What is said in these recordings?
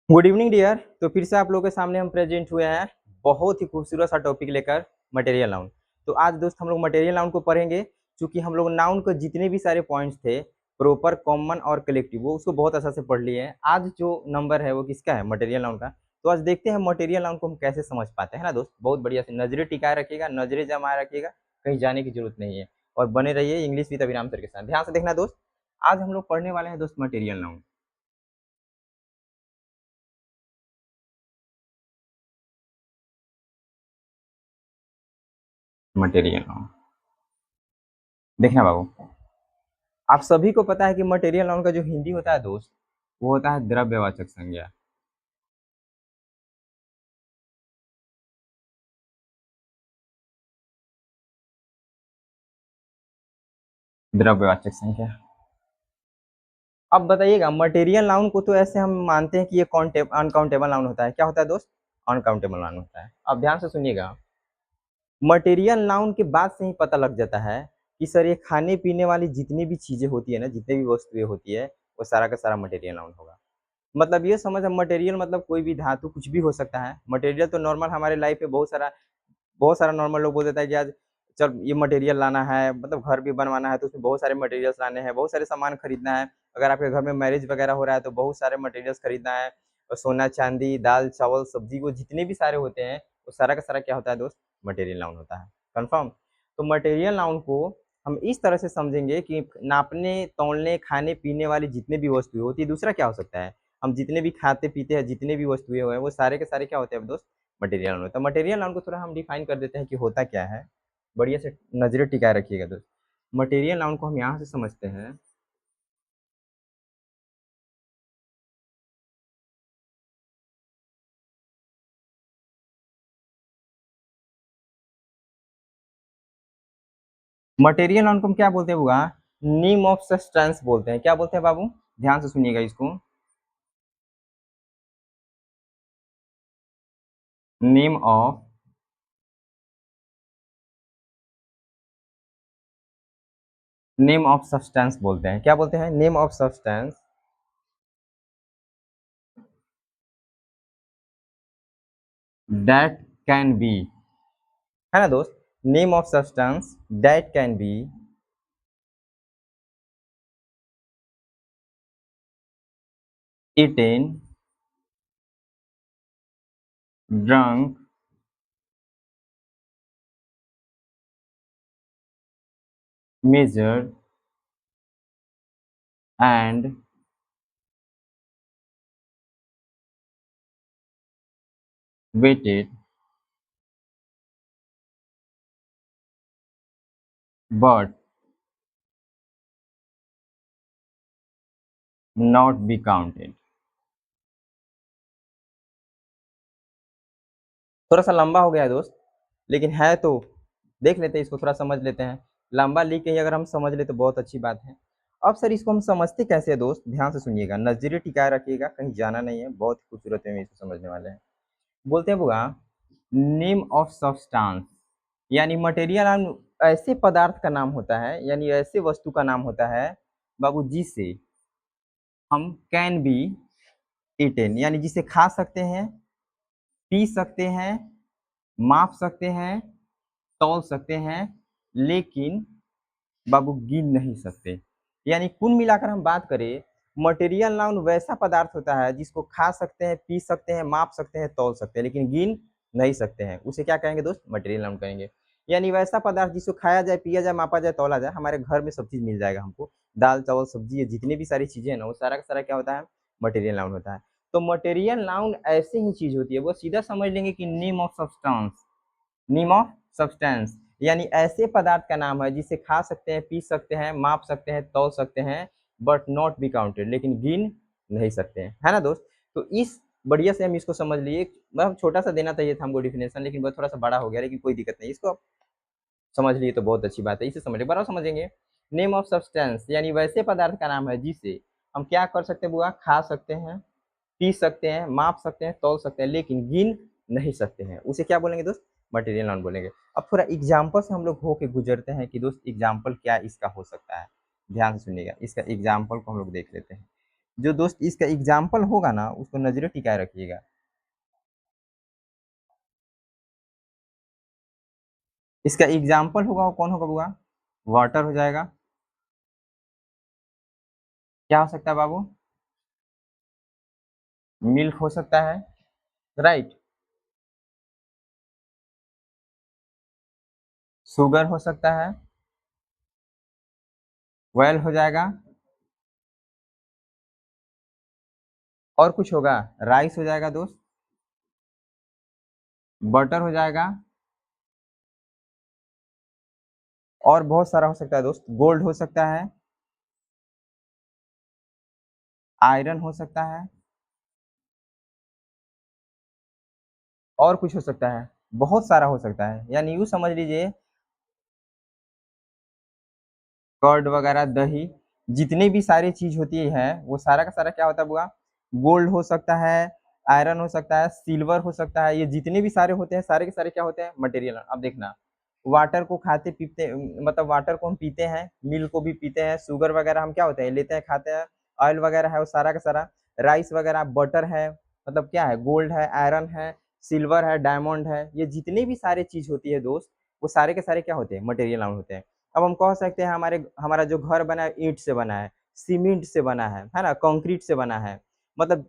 Good evening dear. तो फिर से आप लोगों के सामने हम प्रेजेंट हुए हैं बहुत ही खूबसूरत सा टॉपिक लेकर, मटेरियल नाउन। तो आज दोस्त हम लोग मटेरियल नाउन को पढ़ेंगे। क्योंकि हम लोग नाउन को जितने भी सारे पॉइंट्स थे, प्रॉपर, कॉमन और कलेक्टिव, वो उसको बहुत अच्छा से पढ़ लिए हैं। आज जो नंबर है वो किसका है? मटेरियल नाउन का। तो आज देखते हैं मटेरियल नाउन को हम कैसे समझ पाते हैं ना दोस्त। बहुत बढ़िया से नजरें टिकाए रखिएगा, नजरें जमाए रखिएगा, कहीं जाने की जरूरत नहीं है। और बने रहिए इंग्लिश विद अभिराम सर के साथ। ध्यान से देखना दोस्त, आज हम लोग पढ़ने वाले हैं दोस्त मटेरियल नाउन। मटेरियल नाउन देखना बाबू, आप सभी को पता है कि मटेरियल नाउन का जो हिंदी होता है दोस्त, वो होता है द्रव्यवाचक संज्ञा। द्रव्यवाचक संज्ञा। अब बताइएगा, मटेरियल नाउन को तो ऐसे हम मानते हैं कि ये अनकाउंटेबल नाउन होता है। क्या होता है दोस्त? अनकाउंटेबल नाउन होता है। अब ध्यान से सुनिएगा, मटेरियल नाउन के बाद से ही पता लग जाता है कि सर ये खाने पीने वाली जितनी भी चीजें होती है ना, जितनी भी वस्तुएं होती है, वो सारा का सारा मटेरियल नाउन होगा। मतलब ये समझ, मटेरियल मतलब कोई भी धातु, कुछ भी हो सकता है। मटेरियल तो नॉर्मल हमारे लाइफ में बहुत सारा नॉर्मल लोग बोल देता है कि आज चल ये मटेरियल लाना है, मतलब घर भी बनवाना है तो उसमें बहुत सारे मटेरियल्स लाने हैं, बहुत सारे सामान खरीदना है। अगर आपके घर में मैरिज वगैरह हो रहा है तो बहुत सारे मटेरियल्स खरीदना है। और सोना चांदी, दाल चावल सब्जी, वो जितने भी सारे होते हैं, वो सारा का सारा क्या होता है दोस्त? मटेरियल नाउन होता है। कंफर्म? तो मटेरियल नाउन को हम इस तरह से समझेंगे कि नापने तौलने खाने पीने वाली जितने भी वस्तुएं होती है। दूसरा क्या हो सकता है? हम जितने भी खाते पीते हैं, जितने भी वस्तुएं हुए हैं, वो सारे के सारे क्या होते हैं दोस्त? मटेरियल नाउन होता है। मटेरियल नाउन को थोड़ा हम डिफाइन कर देते हैं कि होता क्या है। बढ़िया से नजरें टिकाए रखिएगा दोस्त। मटेरियल नाउन को हम यहाँ से समझते हैं। मटेरियल नाउन को हम क्या बोलते हैं बुआ? नेम ऑफ सब्सटेंस बोलते हैं। क्या बोलते हैं बाबू? ध्यान से सुनिएगा इसको। Name of name of substance बोलते हैं। क्या बोलते हैं? Name of substance that can be, है ना दोस्त? Name of substance that can be eaten, drunk, measured and weighted but not be counted। थोड़ा सा लंबा हो गया है दोस्त, लेकिन है तो देख लेते हैं, इसको थोड़ा समझ लेते हैं। लंबा लिख के ही अगर हम समझ ले तो बहुत अच्छी बात है। अब सर इसको हम समझते कैसे है दोस्त? ध्यान से सुनिएगा, नजरें टिकाए रखिएगा, कहीं जाना नहीं है। बहुत खूबसूरत है, इसको समझने वाले हैं। बोलते हैं बुआ, नेम ऑफ सब्सटेंस यानी मटेरियल ऐसे पदार्थ का नाम होता है, यानी ऐसे वस्तु का नाम होता है बाबू, जिसे हम कैन बी ईटेन, यानी जिसे खा सकते हैं, पी सकते हैं, माप सकते हैं, तौल सकते हैं, लेकिन बाबू गिन नहीं सकते। यानी कुल मिलाकर हम बात करें, मटेरियल नाउन वैसा पदार्थ होता है जिसको खा सकते हैं, पी सकते हैं, माप सकते हैं, तौल सकते हैं, लेकिन गिन नहीं सकते हैं। उसे क्या कहेंगे दोस्त? मटेरियल नाउन कहेंगे। यानी वैसा पदार्थ जिसको खाया जाए, पिया जाए, मापा जाए, तौला जाए, हमारे घर में सब चीज मिल जाएगा हमको। दाल चावल सब्जी, ये जितनी भी सारी चीजें हैं ना, वो सारा का सारा क्या होता है? मटेरियल नाउन होता है। तो मटेरियल नाउन ऐसे ही चीज होती है, वो सीधा समझ लेंगे कि name of substance, name of substance यानी ऐसे पदार्थ का नाम है जिसे खा सकते हैं, पी सकते हैं, माप सकते हैं, तौल सकते हैं, बट नॉट बी काउंटेड, लेकिन गिन नहीं सकते हैं, है ना दोस्त? तो इस बढ़िया से हम इसको समझ लिए। मतलब छोटा सा देना चाहिए था हमको डिफिनेशन, लेकिन वो थोड़ा सा बड़ा हो गया, लेकिन कोई दिक्कत नहीं, इसको आप समझ लिए तो बहुत अच्छी बात है। इसे समझिए, बराबर समझेंगे। नेम ऑफ सब्सटेंस यानी वैसे पदार्थ का नाम है जिसे हम क्या कर सकते हैं बुआ? खा सकते हैं, पी सकते हैं, माप सकते हैं, तौल सकते हैं, लेकिन गिन नहीं सकते हैं। उसे क्या बोलेंगे दोस्त? मटेरियल नाउन बोलेंगे। अब थोड़ा एग्जाम्पल से हम लोग होके गुजरते हैं कि दोस्त एग्जाम्पल क्या इसका हो सकता है। ध्यान से सुनिएगा, इसका एग्जाम्पल को हम लोग देख लेते हैं। जो दोस्त इसका एग्जाम्पल होगा ना उसको नजरे टिकाए रखिएगा। इसका एग्जाम्पल होगा वो कौन होगा बुआ? वाटर हो जाएगा। क्या हो सकता है बाबू? मिल्क हो सकता है, राइट। शुगर हो सकता है, ऑयल हो जाएगा। और कुछ होगा? राइस हो जाएगा दोस्त, बटर हो जाएगा, और बहुत सारा हो सकता है दोस्त। गोल्ड हो सकता है, आयरन हो सकता है, और कुछ हो सकता है, बहुत सारा हो सकता है। यानी यूँ समझ लीजिए कर्ड वगैरह, दही, जितने भी सारी चीज होती है वो सारा का सारा क्या होता है बुआ? गोल्ड हो सकता है, आयरन हो सकता है, सिल्वर हो सकता है। ये जितने भी सारे होते हैं सारे के सारे क्या होते हैं? मटेरियल। अब देखना, वाटर को खाते पीते, मतलब वाटर को हम पीते हैं, मिल्क को भी पीते हैं, शुगर वगैरह हम क्या होते हैं? लेते हैं, खाते हैं। ऑयल वगैरह है वो सारा का सारा, राइस वगैरह, बटर है, मतलब क्या है? गोल्ड है, आयरन है, सिल्वर है, डायमंड है। ये जितने भी सारे चीज होती है दोस्त वो सारे के सारे क्या होते हैं? मटेरियल नाउन होते हैं। अब हम कह सकते हैं हमारे हमारा जो घर बना है ईंट से बना है, सीमेंट से बना है ना, कंक्रीट से बना है, मतलब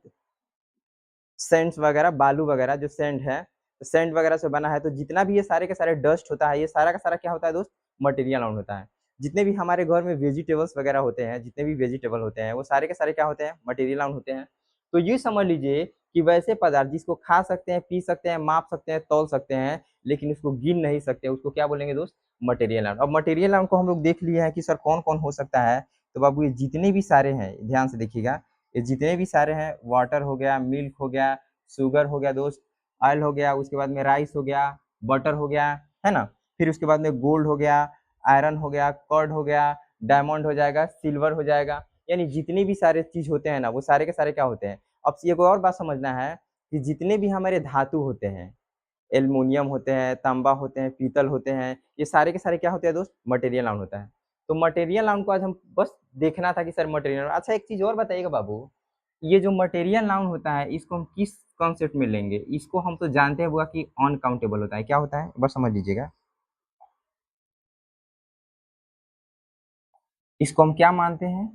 सेंट्स वगैरह, बालू वगैरह जो सेंट है, सेंट वगैरह से बना है। तो जितना भी ये सारे के सारे डस्ट होता है ये सारा का सारा क्या होता है दोस्त? मटेरियल नाउन होता है। जितने भी हमारे घर में वेजिटेबल्स वगैरह होते हैं, जितने भी वेजिटेबल होते हैं वो सारे के सारे क्या होते हैं? मटेरियल नाउन होते हैं। तो ये समझ लीजिए कि वैसे पदार्थ जिसको खा सकते हैं, पी सकते हैं, माप सकते हैं, तौल सकते हैं, लेकिन उसको गिन नहीं सकते, उसको क्या बोलेंगे दोस्त? Material noun. अब मटेरियल नाउन को हम लोग देख लिए हैं कि सर कौन कौन हो सकता है। तो बाबू ये जितने भी सारे हैं ध्यान से देखिएगा, ये जितने भी सारे हैं, वाटर हो गया, मिल्क हो गया, शुगर हो गया दोस्त, ऑयल हो गया, उसके बाद में राइस हो गया, बटर हो गया, है ना, फिर उसके बाद में गोल्ड हो गया, आयरन हो गया, कर्ड हो गया, डायमंड हो जाएगा, सिल्वर हो जाएगा। यानी जितने भी सारे चीज होते हैं ना वो सारे के सारे क्या होते हैं? अब ये कोई और बात समझना है कि जितने भी हमारे धातु होते हैं, एल्युमिनियम होते हैं, तांबा होते हैं, पीतल होते हैं, ये सारे के सारे क्या होते हैं दोस्त? मटेरियल नाउन होता है। तो मटेरियल नाउन को आज हम बस देखना था कि सर मटेरियल। अच्छा एक चीज और बताइएगा बाबू, ये जो मटेरियल नाउन होता है इसको हम किस कॉन्सेप्ट में लेंगे? इसको हम तो जानते हैं बुआ कि अनकाउंटेबल होता है। क्या होता है बस समझ लीजिएगा। इसको हम क्या मानते हैं?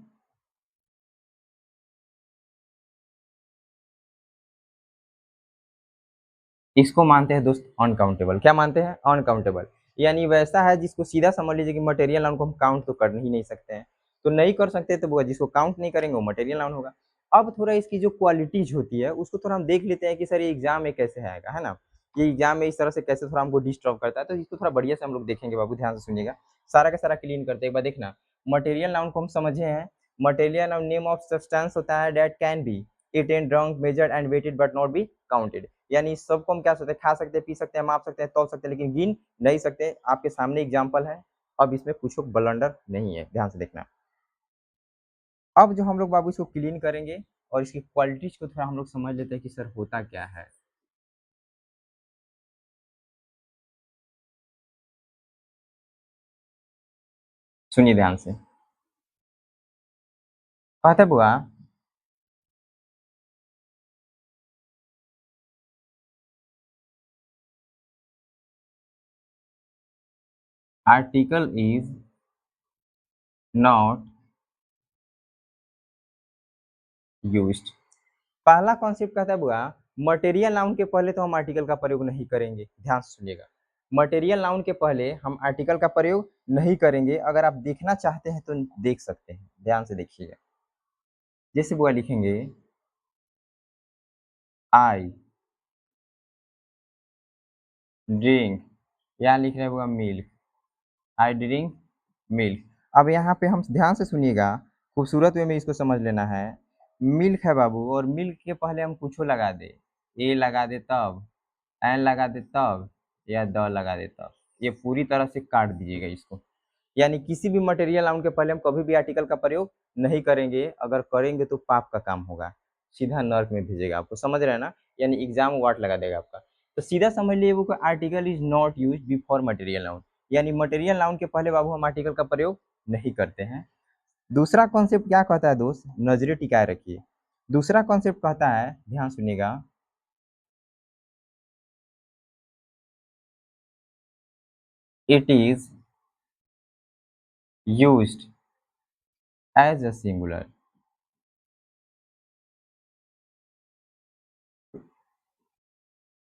इसको मानते हैं दोस्त अनकाउंटेबल। क्या मानते हैं? अनकाउंटेबल। यानी वैसा है जिसको सीधा समझ लीजिए कि मटेरियल नाउन को हम काउंट तो कर ही नहीं सकते हैं। तो नहीं कर सकते तो वो जिसको काउंट नहीं करेंगे वो मटेरियल नाउन होगा। अब थोड़ा इसकी जो क्वालिटीज होती है उसको थोड़ा हम देख लेते हैं कि सर ये एग्जाम में कैसे आएगा, है ना, ये एग्जाम में इस तरह से कैसे थोड़ा हमको डिस्टर्ब करता है। तो इसको थोड़ा बढ़िया से हम लोग देखेंगे बाबू, ध्यान से सुनिएगा, सारा का सारा क्लीन करते हैं। एक बार देखना, मटेरियल नाउन को हम समझे हैं। Material noun name of substance होता है that can be eaten, drunk, measured and weighted but not be counted। यानी इस सबको हम क्या सकते हैं? खा सकते हैं, पी सकते हैं, माप सकते हैं, तौल सकते हैं, लेकिन गिन नहीं सकते। आपके सामने एग्जाम्पल है। अब इसमें कुछ ब्लंडर नहीं है, ध्यान से देखना। अब जो हम लोग बाबू इसको क्लीन करेंगे और इसकी क्वालिटीज को थोड़ा हम लोग समझ लेते हैं कि सर होता क्या है। सुनिए ध्यान से। कहते हैं बुआ, आर्टिकल इज नॉट यूज्ड। पहला कॉन्सेप्ट कहता है बुआ, मटेरियल नाउन के पहले तो हम आर्टिकल का प्रयोग नहीं करेंगे। ध्यान से सुनिएगा, मटेरियल नाउन के पहले हम आर्टिकल का प्रयोग नहीं करेंगे। अगर आप देखना चाहते हैं तो देख सकते हैं, ध्यान से देखिएगा। जैसे बुआ लिखेंगे आई ड्रिंक, यहाँ लिख रहे हैं बुआ मिल्क, आई ड्रिंक मिल्क। अब यहाँ पे हम ध्यान से सुनिएगा, खूबसूरत वे में इसको समझ लेना है। मिल्क है बाबू और मिल्क के पहले हम कुछ लगा दे, ए लगा दे तब, एन लगा दे तब, या द लगा दे तब, ये पूरी तरह से काट दीजिएगा इसको। यानी किसी भी मटेरियल नाउन के पहले हम कभी भी आर्टिकल का प्रयोग नहीं करेंगे। अगर करेंगे तो पाप का काम होगा, सीधा नर्क में भेजेगा आपको, समझ रहे हैं ना। यानी एग्जाम वाट लगा देगा आपका। तो सीधा समझ लिए वो article is not use before material noun. यानी मटेरियल नाउन के पहले बाबू हम आर्टिकल का प्रयोग नहीं करते हैं। दूसरा कॉन्सेप्ट क्या कहता है दोस्त, नजरें टिकाए रखिए। दूसरा कॉन्सेप्ट कहता है, ध्यान सुनिएगा, it is used as a singular.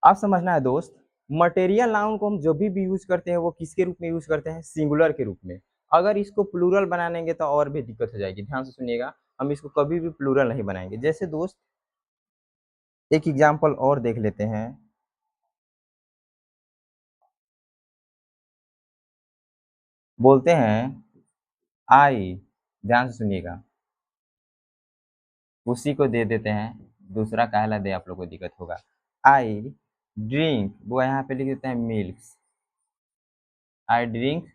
अब समझना है दोस्त, मटेरियल नाउन को हम जब भी यूज करते हैं वो किसके रूप में यूज करते हैं, सिंगुलर के रूप में। अगर इसको प्लूरल बनाएंगे तो और भी दिक्कत हो जाएगी, ध्यान से सुनिएगा। हम इसको कभी भी प्लूरल नहीं बनाएंगे। जैसे दोस्त एक एग्जांपल और देख लेते हैं, बोलते हैं आई, ध्यान से सुनिएगा, उसी को दे देते हैं, दूसरा काहला दे, आप लोग को दिक्कत होगा। आई ड्रिंक, वो यहाँ पे लिख देते हैं मिल्क, आई ड्रिंक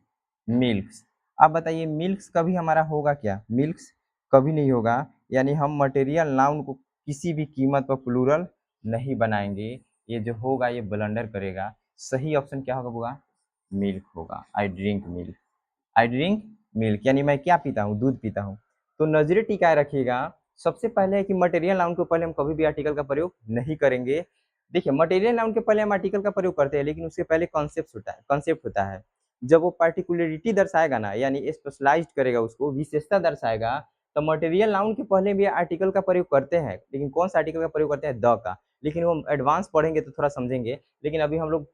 मिल्क्स। अब बताइए मिल्क्स कभी हमारा होगा क्या, मिल्क्स कभी नहीं होगा। यानी हम मटेरियल नाउन को किसी भी कीमत पर प्लूरल नहीं बनाएंगे। ये जो होगा ये ब्लंडर करेगा। सही ऑप्शन क्या होगा बुआ, मिल्क होगा, I drink milk. I drink milk यानी मैं क्या पीता हूँ, दूध पीता हूँ। तो नजरें टिकाए रखिएगा। सबसे पहले है कि मटेरियल नाउन के पहले हम कभी भी आर्टिकल का प्रयोग नहीं करेंगे। देखिए मटेरियल नाउन के पहले हम आर्टिकल का प्रयोग करते हैं, लेकिन उसके पहले कॉन्सेप्ट होता है। जब वो पार्टिकुलरिटी दर्शाएगा ना, यानी स्पेशलाइज्ड करेगा, उसको विशेषता दर्शाएगा, तो मटेरियल नाउन के पहले भी आर्टिकल का प्रयोग करते हैं। लेकिन कौन सा आर्टिकल का प्रयोग करते हैं, द का। लेकिन वो एडवांस पढ़ेंगे तो थोड़ा समझेंगे। लेकिन अभी हम लोग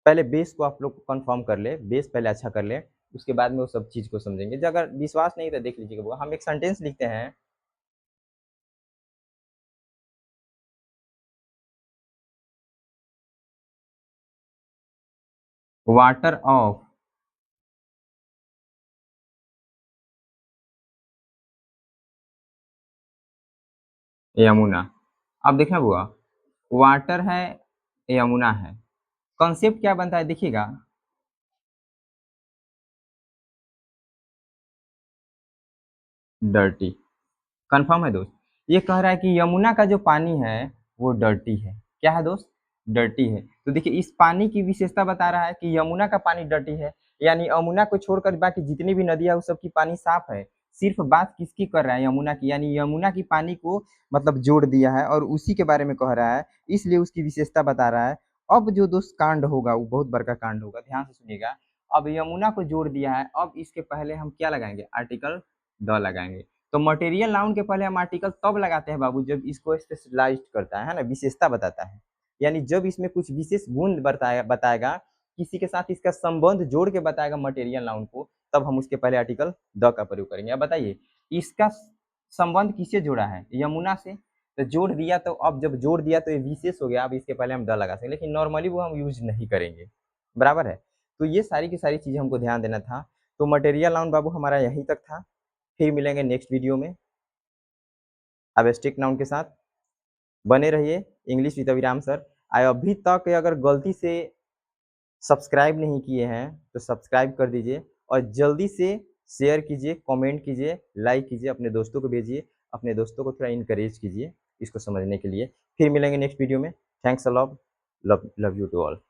पहले बेस को आप लोग को कंफर्म कर ले, बेस पहले अच्छा कर ले, उसके बाद में वो सब चीज को समझेंगे। जो अगर विश्वास नहीं तो देख लीजिएगा वो, हम एक सेंटेंस लिखते हैं, वाटर ऑफ यमुना। अब देखना हुआ, वाटर है, यमुना है, कॉन्सेप्ट क्या बनता है देखिएगा, डर्टी। कंफर्म है दोस्त, ये कह रहा है कि यमुना का जो पानी है वो डर्टी है। क्या है दोस्त, डर्टी है। तो देखिए इस पानी की विशेषता बता रहा है कि यमुना का पानी डर्टी है। यानी यमुना को छोड़कर बाकी जितनी भी नदियां उस सबकी पानी साफ है। सिर्फ बात किसकी कर रहा है, यमुना की। यानी यमुना की पानी को मतलब जोड़ दिया है और उसी के बारे में कह रहा है, इसलिए उसकी विशेषता बता रहा है। अब जो दोस्त कांड होगा वो बहुत बड़का कांड होगा, ध्यान से सुनिएगा। अब यमुना को जोड़ दिया है, अब इसके पहले हम क्या लगाएंगे, आर्टिकल द लगाएंगे। तो मटेरियल नाउन के पहले हम आर्टिकल तब लगाते हैं बाबू जब इसको स्पेशलाइज्ड करता है ना, विशेषता बताता है। यानी जब इसमें कुछ विशेष गुण बताएगा, किसी के साथ इसका संबंध जोड़ के बताएगा मटेरियल नाउन को, तब हम उसके पहले आर्टिकल द का प्रयोग करेंगे। अब बताइए इसका संबंध किससे जोड़ा है, यमुना से, तो जोड़ दिया। तो अब जब जोड़ दिया तो ये विशेष हो गया, अब इसके पहले हम द लगा सकते, लेकिन नॉर्मली वो हम यूज नहीं करेंगे, बराबर है। तो ये सारी की सारी चीजें हमको ध्यान देना था। तो मटेरियल नाउन बाबू हमारा यहीं तक था। फिर मिलेंगे नेक्स्ट वीडियो में एब्स्ट्रैक्ट नाउन के साथ। बने रहिए इंग्लिश विद अभिराम सर। अभी तक अगर गलती से सब्सक्राइब नहीं किए हैं तो सब्सक्राइब कर दीजिए, और जल्दी से शेयर कीजिए, कमेंट कीजिए, लाइक कीजिए, अपने दोस्तों को भेजिए, अपने दोस्तों को थोड़ा इनकरेज कीजिए इसको समझने के लिए। फिर मिलेंगे नेक्स्ट वीडियो में। Thanks a lot, love you to all.